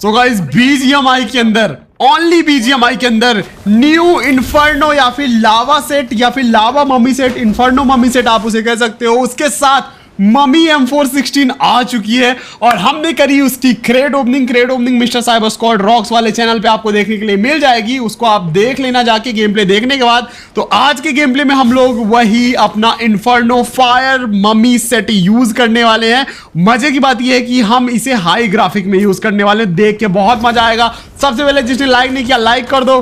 So guys BGMI के अंदर, only BGMI के अंदर न्यू इन्फर्नो या फिर लावा सेट या फिर lava mummy set, inferno mummy set आप उसे कह सकते हो, उसके साथ मम्मी M416 आ चुकी है और हमने करी उसकी Cred opening mister cyber squad rocks वाले चैनल पे आपको देखने के लिए मिल जाएगी। उसको आप देख लेना जाके गेम प्ले देखने के बाद। तो आज के गेम प्ले में हम लोग वही अपना inferno fire mummy set use करने वाले हैं। मजे की बात यह है कि हम इसे हाई ग्राफिक में यूज करने वाले, देख के बहुत मजा आएगा। सबसे पहले जिसने लाइक नहीं किया लाइक कर दो।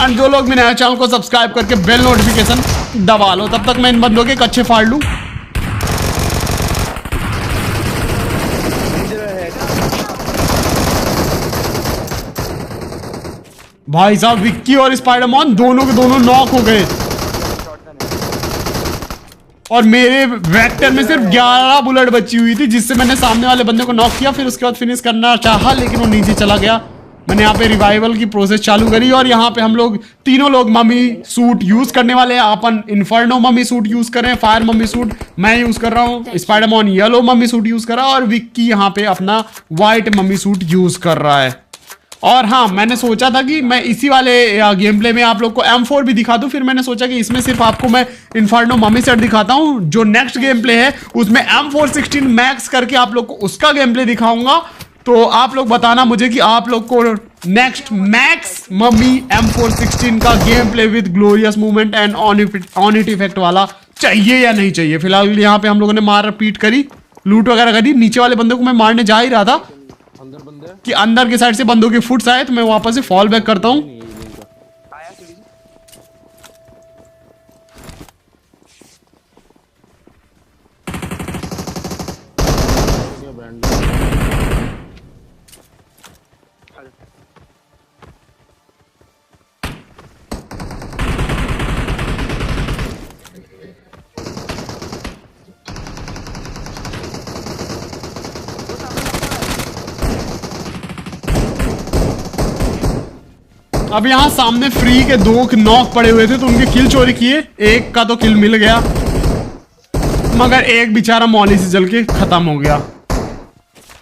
एंड जो लोग मेरे चैनल को सब्सक्राइब करके बेल नोटिफिकेशन दबा लो। तब तक मैं इन बंदों के कच्चे फाड़ लूं। भाई साहब विक्की और स्पाइडरमैन दोनों के दोनों नॉक हो गए और मेरे वेक्टर में सिर्फ 11 बुलेट बची हुई थी, जिससे मैंने सामने वाले बंदे को नॉक किया। फिर उसके बाद फिनिश करना चाहा लेकिन वो नीचे चला गया। मैंने यहाँ पे रिवाइवल की प्रोसेस चालू करी और यहाँ पे हम लोग तीनों लोग मम्मी सूट यूज करने वाले हैं। अपन इन्फर्नो मम्मी सूट यूज कर रहे हैं, फायर मम्मी सूट मैं यूज कर रहा हूँ, Spiderman yellow mummy suit use कर रहा है और विक्की यहाँ पे अपना व्हाइट मम्मी सूट यूज कर रहा है। और हाँ, मैंने सोचा था कि मैं इसी वाले गेम प्ले में आप लोग को M4 भी दिखा दूं। फिर मैंने सोचा कि इसमें सिर्फ आपको मैं इन्फर्नो मम्मी सेट दिखाता हूं। जो नेक्स्ट गेम प्ले है उसमें M416 मैक्स करके आप लोग को उसका गेम प्ले दिखाऊंगा। तो आप लोग बताना मुझे कि आप लोग को नेक्स्ट मैक्स मम्मी M416 का game play with glorious movement and on it effect वाला चाहिए या नहीं चाहिए। फिलहाल यहाँ पे हम लोगों ने मार रिपीट करी, लूट वगैरह करी। नीचे वाले बंदे को मैं मारने जा ही रहा था कि अंदर के साइड से बंदों के फुट्स आए, तो मैं वापस से फॉल बैक करता हूँ। अब यहाँ सामने फ्री के 2 नॉक पड़े हुए थे तो उनके किल चोरी किए। एक का तो किल मिल गया मगर एक बेचारा मौली से जल के खत्म हो गया।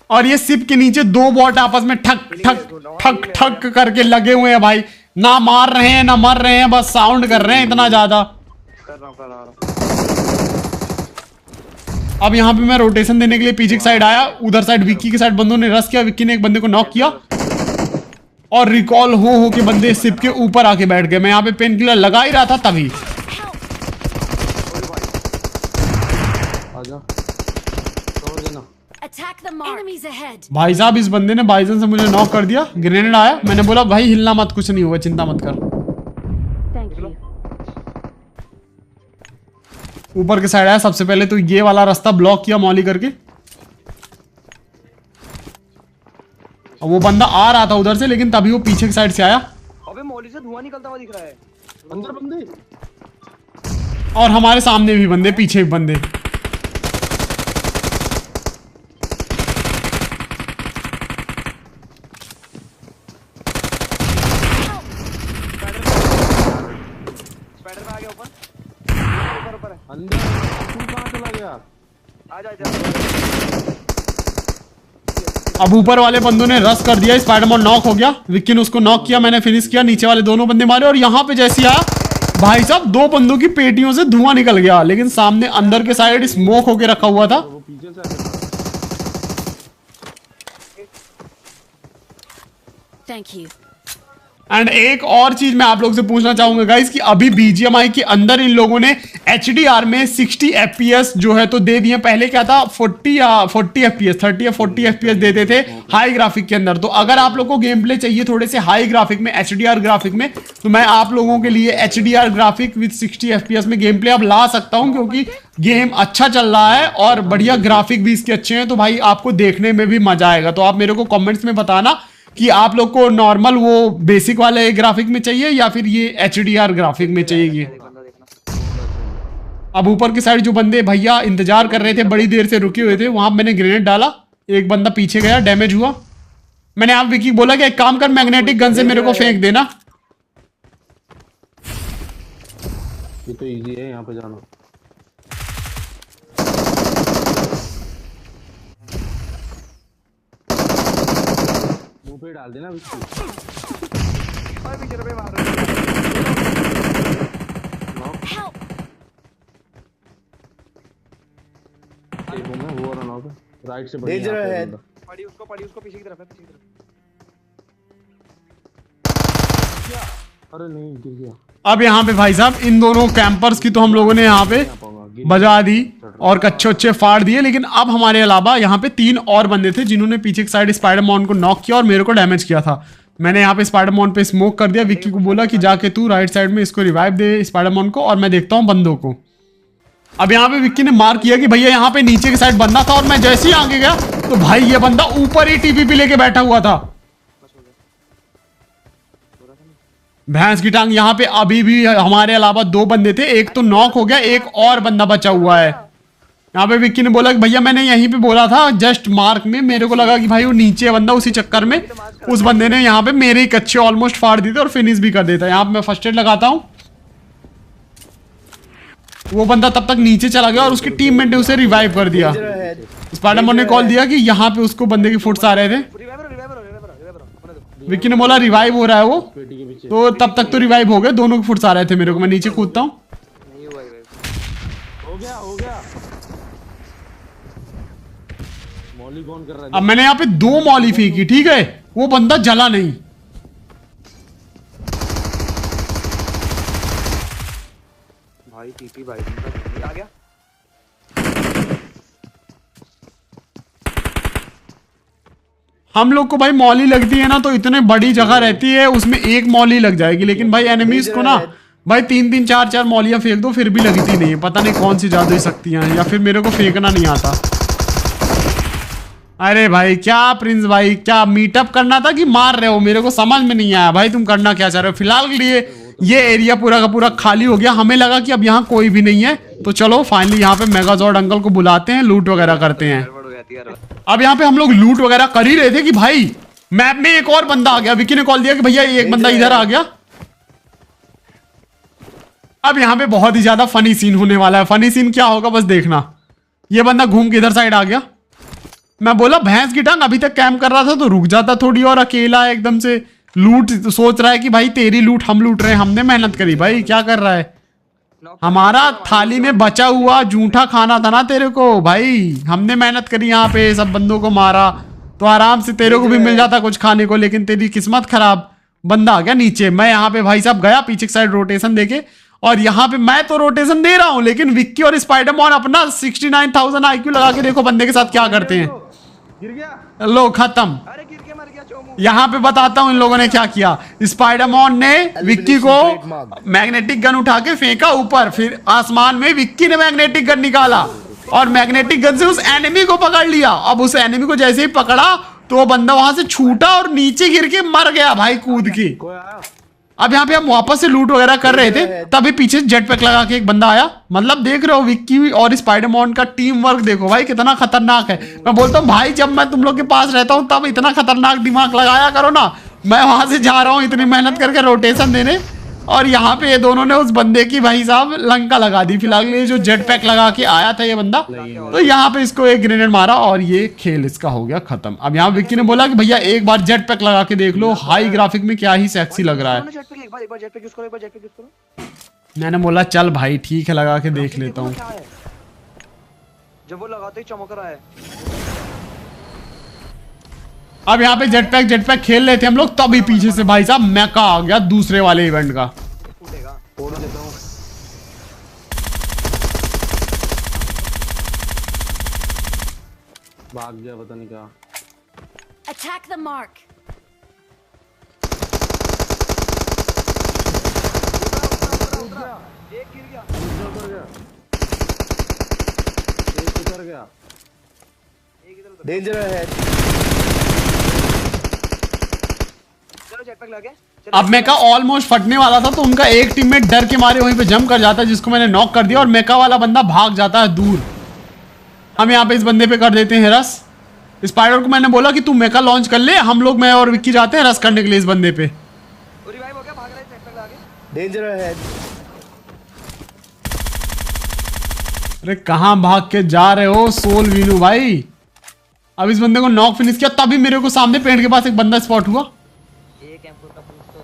और ये सिप के नीचे 2 बॉट आपस में ठक ठक ठक ठक करके लगे हुए हैं भाई। ना मार रहे हैं ना मर रहे हैं, बस साउंड कर रहे हैं इतना ज्यादा। अब यहाँ पे मैं रोटेशन देने के लिए पीछे की साइड आया। उधर साइड विक्की की साइड बंदों ने रश किया। विक्की ने एक बंदे को नॉक किया और रिकॉल हो के बंदे सिप के ऊपर आके बैठ गए। मैं यहाँ पे पेन किलर लगा ही रहा था तभी। भाई साहब इस बंदे ने बाइजन से मुझे नॉक कर दिया। ग्रेनेड आया, मैंने बोला भाई हिलना मत, कुछ नहीं हुआ, चिंता मत कर। ऊपर के साइड आया सबसे पहले तो ये वाला रास्ता ब्लॉक किया मौली करके। वो बंदा आ रहा था उधर से लेकिन तभी वो पीछे की साइड से आया। अबे मौली से धुआं निकलता हुआ दिख रहा है। अंदर बंदे और हमारे सामने भी बंदे, पीछे भी बंदे। स्पाइडर पे आ गया ऊपर ऊपर है। अंदर तू कहां चला गया? आजा अब ऊपर वाले बंदों ने रश कर दिया। स्पाइडरमैन नॉक हो गया, विक्की ने उसको नॉक किया, मैंने फिनिश किया। नीचे वाले दोनों बंदे मारे और यहाँ पे जैसे आया भाई साहब 2 बंदों की पेटियों से धुआं निकल गया। लेकिन सामने अंदर के साइड स्मोक होके रखा हुआ था। Thank you. एंड एक और चीज मैं आप लोग से पूछना चाहूंगा गाइस कि अभी बीजीएमआई के अंदर इन लोगों ने HDR में 60 FPS जो है तो दे दिए। पहले क्या था 40 या 40 FPS, 30 या 40 FPS देते थे हाई ग्राफिक के अंदर। तो अगर आप लोगों को गेम प्ले चाहिए थोड़े से हाई ग्राफिक में, HDR ग्राफिक में, तो मैं आप लोगों के लिए HDR ग्राफिक विद 60 FPS में गेम प्ले अब ला सकता हूं, क्योंकि गेम अच्छा चल रहा है और बढ़िया ग्राफिक भी इसके अच्छे हैं। तो भाई आपको देखने में भी मजा आएगा। तो आप मेरे को कॉमेंट्स में बताना कि आप लोग को नॉर्मल वो बेसिक वाले ग्राफिक में चाहिए या फिर ये HDR ग्राफिक में चाहिए। अब ऊपर की साइड जो बंदे भैया इंतजार कर रहे थे, बड़ी देर से रुके हुए थे, वहां मैंने ग्रेनेड डाला, एक बंदा पीछे गया, डैमेज हुआ। मैंने आप विकी बोला कि एक काम कर, मैग्नेटिक गन से मेरे को फेंक देना। ये तो इजी है यहाँ पे जाना। पे डाल देना विक्की। ओए पीछे पे मार रहे हैं। Help! देखो मैं वो रन आउट राइट से बढ़िया Danger ahead. पड़ी उसको पीछे की तरफ है, पीछे की तरफ। अरे नहीं गिर गया। अब यहाँ पे भाई साहब इन दोनों कैंपर्स की तो हम लोगों ने यहाँ पे बजा दी और कच्चे अच्छे फाड़ दिए, लेकिन अब हमारे अलावा यहाँ पे 3 और बंदे थे जिन्होंने पीछे की साइड स्पाइडरमैन को नॉक किया और मेरे को डैमेज किया था। मैंने यहाँ पे स्पाइडरमैन पे स्मोक कर दिया, विक्की को बोला कि जाके तू राइट साइड में इसको रिवाइव दे स्पाइडरमैन को और मैं देखता हूँ बंदों को। अब यहाँ पे विक्की ने मार्क किया कि भैया यहाँ पे नीचे की साइड बंदा था और मैं जैसे ही आगे गया तो भाई ये बंदा ऊपर ही टीपीपी लेके बैठा हुआ था। भैंस की टांग, यहाँ पे अभी भी हमारे अलावा 2 बंदे थे, एक तो नॉक हो गया, एक और बंदा बचा हुआ है। यहाँ पे विक्की ने बोला कि भैया मैंने यहीं पे बोला था जस्ट मार्क में, मेरे को लगा कि भाई वो नीचे है बंदा, उसी चक्कर में उस बंदे ने यहाँ पे मेरे ही कच्चे ऑलमोस्ट फाड़ दिए थे और फिनिश भी कर देता। यहाँ पे मैं फर्स्ट एड लगाता हूँ। वो बंदा तब तक नीचे चला गया और उसकी टीममेट ने उसे रिवाइव कर दिया। Danger ahead. स्पाइडरमैन ने कॉल दिया कि यहाँ पे उसको बंदे के फुट्स आ रहे थे। रिवाइवर अपने दो। विक्की ने बोला रिवाइव हो रहा है वो, पेटी के पीछे तो तब तक तो रिवाइव हो गए, दोनों के फुट्स आ रहे थे मेरे को। मैं नीचे कूदता हूँ। नहीं हुआ रिवाइव। हो गया मौली कौन कर रहा है? अब मैंने यहाँ पे 2 मौली फेंकी, ठीक है, वो बंदा जला नहीं। भाई टीपी भाई आ गया। हम लोग को भाई मौली लगती है ना तो इतने बड़ी जगह रहती है उसमें एक मौली लग जाएगी, लेकिन भाई एनिमीज को ना भाई 3-3 4-4 मौलियां फेंक दो फिर भी लगती नहीं है। पता नहीं कौन सी जादुई शक्तियां हैं या फिर मेरे को फेंकना नहीं आता। अरे भाई क्या प्रिंस भाई, क्या मीटअप करना था कि मार रहे हो? मेरे को समझ में नहीं आया भाई तुम करना क्या चाह रहे हो। फिलहाल के लिए ये एरिया पूरा का पूरा खाली हो गया। हमें लगा कि अब यहाँ कोई भी नहीं है, तो चलो फाइनली यहाँ पे मेगाजॉर्ड अंकल को बुलाते हैं, लूट वगैरह करते हैं। गड़बड़ हो जाती है यार। अब यहाँ पे हम लोग लूट वगैरह कर ही रहे थे कि भाई मैप में एक और बंदा आ गया। विकी ने कॉल दिया कि भैया एक बंदा इधर आ गया। अब यहाँ पे बहुत ही ज्यादा फनी सीन होने वाला है। फनी सीन क्या होगा बस देखना। ये बंदा घूम के इधर साइड आ गया। मैं बोला भैंस की टांग, अभी तक कैंप कर रहा था तो रुक जाता थोड़ी, और अकेला है एकदम से लूट सोच रहा है कि भाई तेरी लूट हम लूट रहे हैं, हमने मेहनत करी भाई, क्या कर रहा है? हमारा थाली में बचा हुआ जूठा खाना था ना तेरे को भाई, हमने मेहनत करी यहाँ पे, सब बंदों को मारा तो आराम से तेरे को भी मिल जाता कुछ खाने को, लेकिन तेरी किस्मत खराब, बंदा आ गया नीचे। मैं यहाँ पे भाई साहब गया पीछे की साइड रोटेशन देके, और यहाँ पे मैं तो रोटेशन दे रहा हूँ लेकिन विक्की और स्पाइडरमैन अपना 69,000 IQ लगा के देखो बंदे के साथ क्या करते हैं। गिर गया। लो खत्म। अरे गिर के मर गया चोमू। यहाँ पे बताता हूँ इन लोगों ने क्या किया। स्पाइडरमैन ने विक्की को मैग्नेटिक गन उठा के फेंका ऊपर, फिर आसमान में विक्की ने मैग्नेटिक गन निकाला और मैग्नेटिक गन से उस एनिमी को पकड़ लिया। अब उस एनिमी को जैसे ही पकड़ा तो वो बंदा वहां से छूटा और नीचे गिर के मर गया भाई कूद के। कोई आया? अब यहाँ पे हम वापस से लूट वगैरह कर रहे थे, तभी पीछे जेट पैक लगा के एक बंदा आया। मतलब देख रहे हो विक्की और स्पाइडरमैन का टीम वर्क देखो भाई कितना खतरनाक है। मैं बोलता हूँ भाई जब मैं तुम लोग के पास रहता हूँ तब इतना खतरनाक दिमाग लगाया करो ना। मैं वहां से जा रहा हूँ इतनी मेहनत करके रोटेशन देने, और यहाँ पे ये दोनों ने उस बंदे की भाई साहब लंका लगा दी। फिलहाल ये जो जेट पैक लगा के आया था ये बंदा, तो यहाँ पे इसको एक ग्रेनेड मारा और ये खेल इसका हो गया खत्म। अब यहाँ विक्की ने बोला कि भैया एक बार जेट पैक लगा के देख लो, हाई ग्राफिक में क्या ही सेक्सी लग रहा है। एक बार जेट पैक यूज करो, एक बार जेट पैक यूज करो। मैंने बोला चल भाई ठीक है लगा के देख लेता हूँ। क्या है? जब वो लगाते ही चमक रहा है। अब यहाँ पे जेट पैक खेल रहे थे हम लोग, तभी पीछे से भाई साहब मैका आ गया दूसरे वाले इवेंट का। फूटेगा। फोड़ देता हूँ। भाग गया पता नहीं क्या। Attack the mark. एक गिर गया। उतर गया। एक उतर गया। एक इधर उधर। Danger ahead. चलो जेट पैक लगे। अब मेका ऑलमोस्ट फटने वाला था तो उनका एक टीममेट डर के मारे वहीं पे जंप कर जाता है, जिसको मैंने नॉक कर दिया, और मेका वाला बंदा भाग जाता है दूर। हम यहाँ पे इस बंदे पे कर देते हैं रस। स्पाइडर को मैंने बोला कि तू मेका लॉन्च कर ले, हम लोग मैं और विक्की जाते हैं रस करने के लिए इस बंदे पे। वो रिवाइव हो गया, भाग रहा है जेट पैक लगा के। Danger ahead. अरे कहाँ भाग के जा रहे हो सोल वीनू भाई? अब इस बंदे को नॉक फिनिश किया, तभी मेरे को सामने पेड़ के पास एक बंदा स्पॉट हुआ। एक एम का फिनिश तो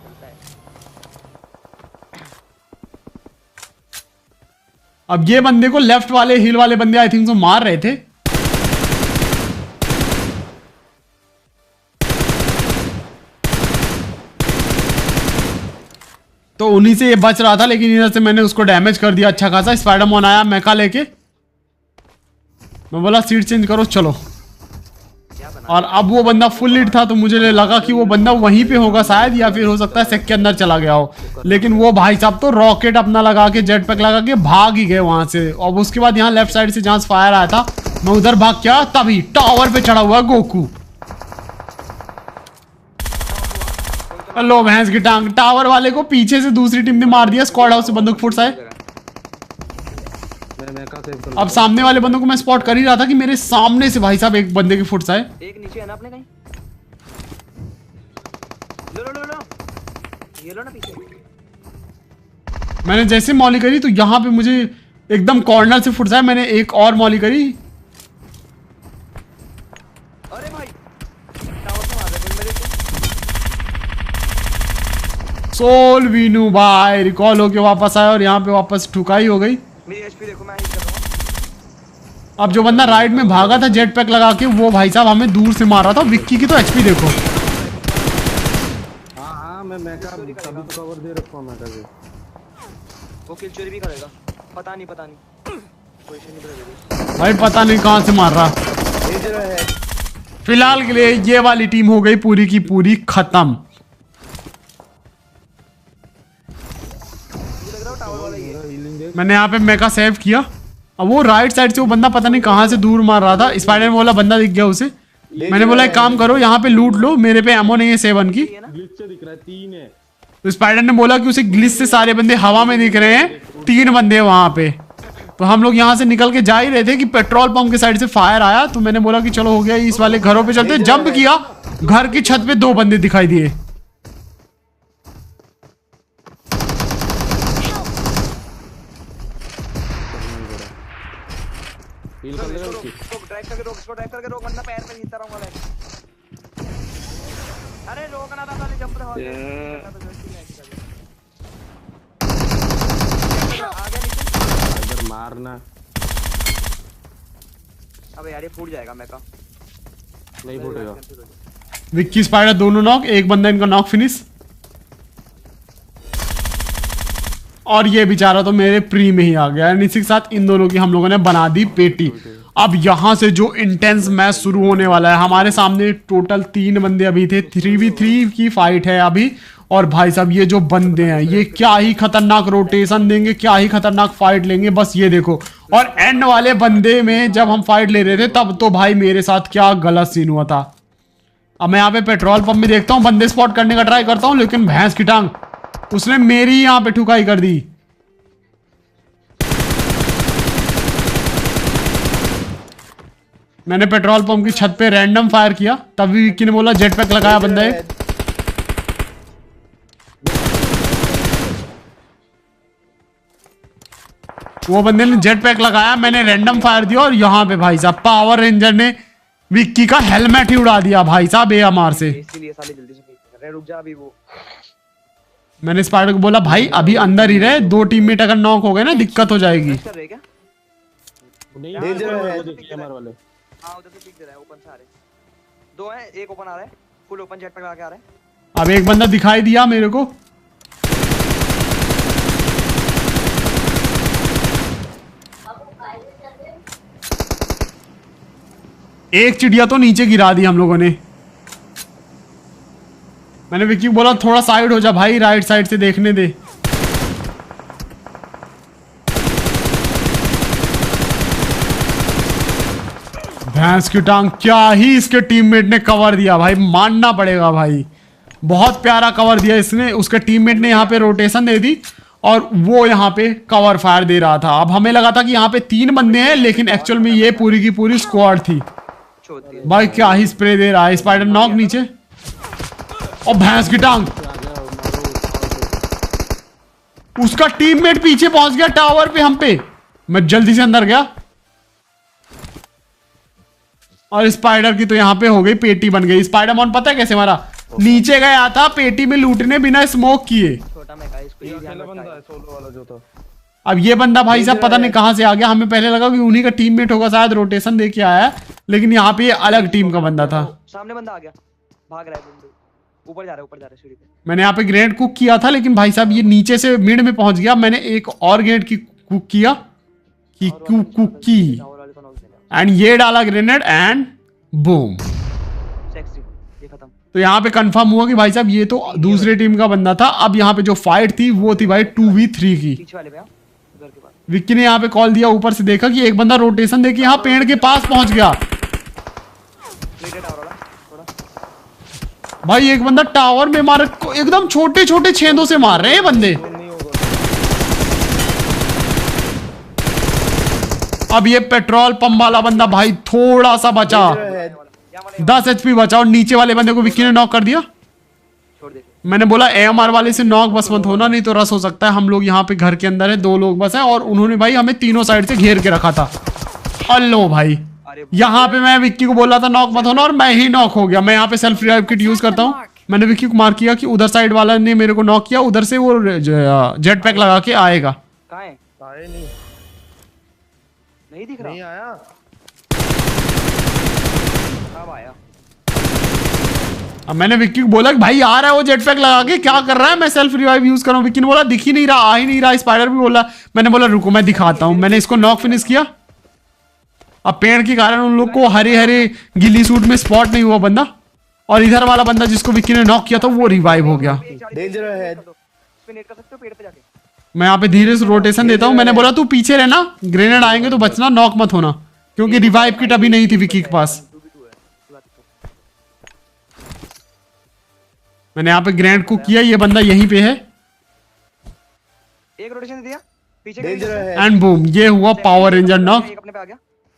चलता है। अब ये बंदे को लेफ्ट वाले हिल वाले बंदे आई थिंक तो मार रहे थे। तो उन्हीं से ये बच रहा था, लेकिन इधर से मैंने उसको डैमेज कर दिया अच्छा खासा। स्पाइडरमैन आया मेका लेके, मैं बोला सीट चेंज करो चलो। और अब वो बंदा फुल लीड था, तो मुझे लगा कि वो बंदा वहीं पे होगा शायद, या फिर हो सकता है सेक के अंदर चला गया हो। लेकिन वो भाई साहब तो रॉकेट अपना लगा के, जेट पैक लगा के भाग ही गए वहां से। और उसके बाद यहाँ लेफ्ट साइड से जहां से फायर आया था, मैं उधर भाग गया, तभी टावर पे चढ़ा हुआ गोकू। लो भैंस की टांग, टावर वाले को पीछे से दूसरी टीम ने मार दिया। स्क्वाड हाउस से बंदूक फुट आए। अब सामने वाले बंदों को मैं स्पॉट कर ही रहा था कि मेरे सामने से भाई साहब एक बंदे के फुट आए। एक नीचे है ना अपने कहीं। लो लो लो लो, ये लो ना पीछे। मैंने जैसे मॉली करी तो यहाँ पे मुझे एकदम कॉर्नर से फुट आए। मैंने एक और मॉली करी। अरे भाई टावर से मार रहे थे मेरे को। सोल वीनू भाई रिकॉल होके वापस आया और यहाँ पे वापस ठुकाई हो गई। मेरी एचपी देखो, मैं हिट कर रहा हूं। अब जो बंदा राइट में भागा था जेट पैक लगा के, वो भाई साहब हमें दूर से मार रहा था। विक्की की तो एचपी देखो। हाँ मैं मेका तभी तो कवर दे रखा हूं मेका से। वो किल चोरी भी करेगा, पता नहीं पोजीशन नहीं बदलेगी भाई पता नहीं कहां से मार रहा। फिलहाल के लिए ये वाली टीम हो गई पूरी की पूरी खत्म। मैंने यहाँ पे मेका सेव किया। अब वो राइट साइड से वो बंदा पता नहीं कहां से दूर मार रहा था। स्पाइडर वाला बंदा दिख गया उसे। मैंने बोला एक काम करो, यहाँ पे लूट लो, मेरे पे एमो नहीं है 7 की। ग्लिच से दिख रहा है 3 है। तो स्पाइडर ने बोला कि उसे ग्लिच से सारे बंदे हवा में दिख रहे हैं, 3 बंदे वहां पे। तो हम लोग यहाँ से निकल के जा ही रहे थे कि पेट्रोल पंप के साइड से फायर आया। तो मैंने बोला कि चलो हो गया, इस वाले घरों पे चलते। जंप किया, घर की छत पे 2 बंदे दिखाई दिए। हील कर लेगा उसकी। इसको ड्राइव करके रोक वरना पैर में जीता रहूंगा मैं। अरे रोकना था साले, जंप रहा है। आगे नीचे इधर मारना। अबे यार ये फूट जाएगा मेका। नहीं फूटेगा। विक्की स्पाइडर दोनों नॉक, एक बंदा इनका नॉक फिनिश। और ये बेचारा तो मेरे प्री में ही आ गया। इसी के साथ इन दोनों की हम लोगों ने बना दी पेटी। अब यहां से जो इंटेंस मैच शुरू होने वाला है। हमारे सामने टोटल 3 बंदे अभी थे। 3v3 की फाइट है अभी। और भाई साहब ये जो बंदे हैं ये क्या ही खतरनाक रोटेशन देंगे, क्या ही खतरनाक फाइट लेंगे, बस ये देखो। और एंड वाले बंदे में जब हम फाइट ले रहे थे तब तो भाई मेरे साथ क्या गलत सीन हुआ था। अब मैं यहाँ पे पेट्रोल पंप में देखता हूँ, बंदे स्पॉट करने का ट्राई करता हूँ, लेकिन भैंस की टांग उसने मेरी यहां पे ठुकाई कर दी। मैंने पेट्रोल पंप की छत पे रैंडम फायर किया, तभी विक्की ने बोला जेट पैक लगाया बंदा है। वो बंदे ने जेट पैक लगाया, मैंने रैंडम फायर दिया और यहां पे भाई साहब पावर रेंजर ने विक्की का हेलमेट ही उड़ा दिया भाई साहब एएमआर से। इसीलिए साले जल्दी से अरे रुक जा अभी। वो मैंने स्पाइडर को बोला भाई अभी अंदर ही रहे, 2 टीममेट अगर नॉक हो गए ना दिक्कत हो जाएगी। कर रहे क्या? नहीं वो देखिए हमारे वाले। हां उधर से पिक दे रहा है, ओपन से आ रहे 2 हैं, एक ओपन आ रहा है, फुल ओपन जेट पैक लगा के आ रहा है। अब एक बंदा दिखाई दिया मेरे को। एक चिड़िया तो नीचे गिरा दी हम लोगों ने। मैंने विक्की को बोला थोड़ा साइड हो जा भाई, राइट साइड से देखने दे। भैंस की टांग, क्या ही इसके टीममेट ने कवर दिया भाई, मानना पड़ेगा भाई। बहुत प्यारा कवर दिया इसने। उसके टीममेट ने यहाँ पे रोटेशन दे दी और वो यहाँ पे कवर फायर दे रहा था। अब हमें लगा था कि यहाँ पे 3 बंदे हैं, लेकिन एक्चुअल में ये पूरी की पूरी स्क्वाड थी भाई। क्या ही स्प्रे दे रहा है। स्पाइडर नॉक नीचे और भैंस की टांग, उसका टीममेट पीछे पहुंच गया टावर पे हम पे। मैं जल्दी से अंदर गया। और स्पाइडर की तो यहाँ पे हो गई पेटी बन गई। स्पाइडरमैन पता है कैसे मारा? नीचे गया था पेटी में लूटने बिना स्मोक किए। छोटा मेका इसको ये ये ध्यान अकेला बंदा रखना है, सोलो वाला जो था। अब ये बंदा भाई साहब पता नहीं कहाँ से आ गया, हमें पहले लगा कि उन्हीं का टीममेट होगा, शायद रोटेशन दे के आया है, लेकिन यहाँ पे ये अलग टीम का बंदा था। सामने बंदा आ गया, भाग रहा है बंदू, ऊपर जा रहा है सीढ़ी पे। मैंने यहाँ पे ग्रेनेड कुक किया था, लेकिन भाई साहब ये नीचे से मिड में पहुंच गया। मैंने एक और ग्रेनेड की कुक किया कि कुक की टावर वाले को नॉक देना। एंड ये डाला ग्रेनेड एंड बूम। सेक्सी, ये खत्म। तो यहाँ पे कंफर्म हुआ कि भाई साहब ये तो दूसरे टीम का बंदा था। अब यहाँ पे जो फाइट थी वो थी भाई 2v3 की। पीछे वाले पे घर के पास। विक्की ने यहाँ पे कॉल दिया, ऊपर से देखा कि एक बंदा रोटेशन देके यहाँ पेड़ के पास पहुंच गया। टावर वाला थोड़ा। भाई एक बंदा टावर में मार, एकदम छोटे छोटे छेदों से मार रहे हैं बंदे। नहीं होगा। अब ये पेट्रोल पंप वाला बंदा भाई थोड़ा सा बचा, 10 HP बचा, और नीचे वाले बंदे को विक्की ने नॉक कर दिया। छोड़ दे। मैंने बोला AMR वाले से नॉक बस मत होना, नहीं तो रस हो सकता है। हम लोग यहाँ पे घर के अंदर है, 2 लोग बस हैं, और उन्होंने भाई हमें तीनों साइड से घेर के रखा था। हेलो भाई, यहाँ पे मैं विक्की को बोल रहा था नॉक मत होना, और मैं ही नॉक हो गया। मैं यहाँ पे सेल्फ रिवाइव किट यूज करता हूँ। मैंने विक्की को मार्क किया कि उधर साइड वाला ने मेरे को नॉक किया, उधर से वो जेट पैक लगा के आएगा। कहाँ है? आए नहीं, नहीं दिख रहा। नहीं आया। अब आया। अब मैंने विक्की को बोला कि भाई आ रहा है वो जेट पैक लगा के, क्या कर रहा है? मैं सेल्फ रिवाइव यूज कर रहा हूँ। विक्की ने बोला दिख ही नहीं रहा, आ ही नहीं रहा। स्पाइडर भी बोला। मैंने बोला रुको मैं दिखाता हूँ। मैंने इसको नॉक फिनिश किया। अब पेड़ के कारण उन लोग को हरे हरे गिल्ली सूट में स्पॉट नहीं हुआ बंदा, और इधर वाला बंदा जिसको विक्की ने नॉक किया था वो रिवाइव हो गया। डेंजर है। इस पे नेट कर सकते हो पेड़ पे जाके। मैं यहाँ पे धीरे से रोटेशन देता हूँ। मैंने बोला तू पीछे रहना, ग्रेनेड आएंगे तो बचना, नॉक मत होना, क्योंकि रिवाइव किट अभी नहीं थी विक्की के पास। 2v2 है। ये बात तो। मैंने यहाँ पे ग्रेनेड को किया, ये बंदा यहीं पे है, एक रोटेशन दिया पीछे डेंजर है। एंड बूम, ये हुआ पावर रेंजर नॉक। एक अपने पे आ गया,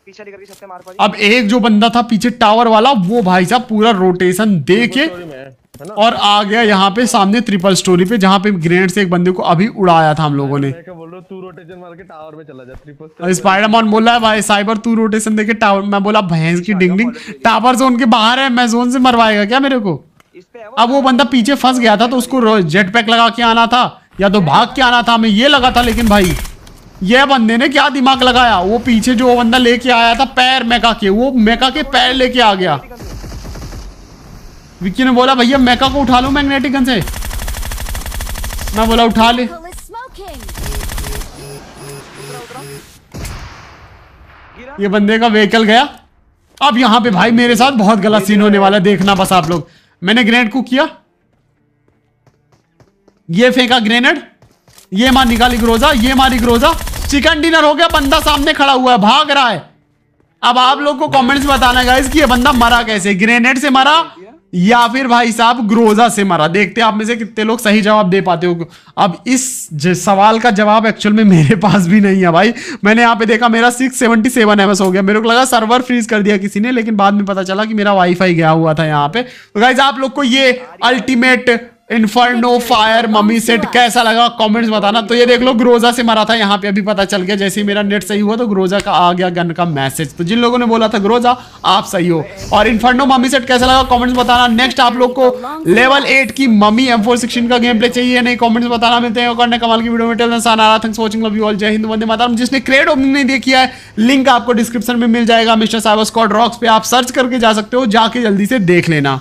पीछे लेकर के छत पे मार पड़ी। अब एक जो बंदा था पीछे टावर वाला, वो भाई साहब पूरा रोटेशन दे के स्टोरी में है ना। और आ गया यहाँ पे सामने ट्रिपल स्टोरी पे, जहाँ पे ग्रेनेड से एक बंदे को अभी उड़ाया था हम लोगों ने। मैं क्या बोल रहा हूँ, तू रोटेशन मार के टावर में चला जा। ट्रिपल और स्पाइडरमैन बोल रहा है भाई साइबर तू रोटेशन देके टावर। मैं बोला भैंस की डिंग डिंग, टावर जोन के बाहर है, मैं जोन से मरवाएगा क्या मेरे को? इस पे है वो। अब वो बंदा पीछे फंस गया था, तो उसको जेट पैक लगा के आना था या तो भाग के आना था, हमें ये लगा था। लेकिन भाई ये बंदे ने क्या दिमाग लगाया, वो पीछे जो बंदा लेके आया था पैर मेका के, वो मेका के पैर लेके आ गया। विक्की ने बोला भैया मेका को उठा लो मैग्नेटिक गन से। मैं बोला उठा ले। Vehicle is smoking. ये बंदे का व्हीकल गया। अब यहाँ पे भाई मेरे साथ बहुत गलत सीन होने वाला है, देखना बस आप लोग। मैंने ग्रेनेड को किया, ये फेंका ग्रेनेड, ये मार निकाली ग्रोजा, ये मारी ग्रोजा, चिकन डिनर हो गया। बंदा सामने खड़ा हुआ है, भाग रहा है। अब आप लोग को कमेंट्स में बताना गाइस कि ये बंदा मरा कैसे, ग्रेनेड से मरा या फिर भाई साहब ग्रोजा से मरा। देखते हैं आप में से कितने लोग सही जवाब दे पाते हो। अब इस सवाल का जवाब एक्चुअल में मेरे पास भी नहीं है भाई। मैंने यहाँ पे देखा मेरा 677 MS हो गया। मेरे को लगा सर्वर फ्रीज कर दिया किसी ने, लेकिन बाद में पता चला कि मेरा वाईफाई गया हुआ था यहाँ पे। तो गाइस आप लोग को ये ultimate inferno fire mummy set कैसा लगा कमेंट्स बताना। तो ये देख लो ग्रोजा से मरा था, यहाँ पे अभी पता चल गया। जैसे ही मेरा नेट सही हुआ तो ग्रोजा का आ गया गन का मैसेज। तो जिन लोगों ने बोला था ग्रोजा आप सही हो। और इन्फर्नो मम्मी सेट कैसा लगा कमेंट्स बताना। नेक्स्ट आप लोग को लेवल 8 की मम्मी M416 का गेम प्ले चाहिए नहीं, कमेंट्स बताना। मिलते हैं और कमाल की वीडियो में। Thanks watching, love you all, जय हिंद, वंदे मातरम। जिसने क्रेड ओपनिंग नहीं देखी है, लिंक आपको डिस्क्रिप्शन में मिल जाएगा। मिस्टर साइबर स्क्वाड रॉक्स पे आप सर्च करके जा सकते हो, जाके जल्दी से देख लेना।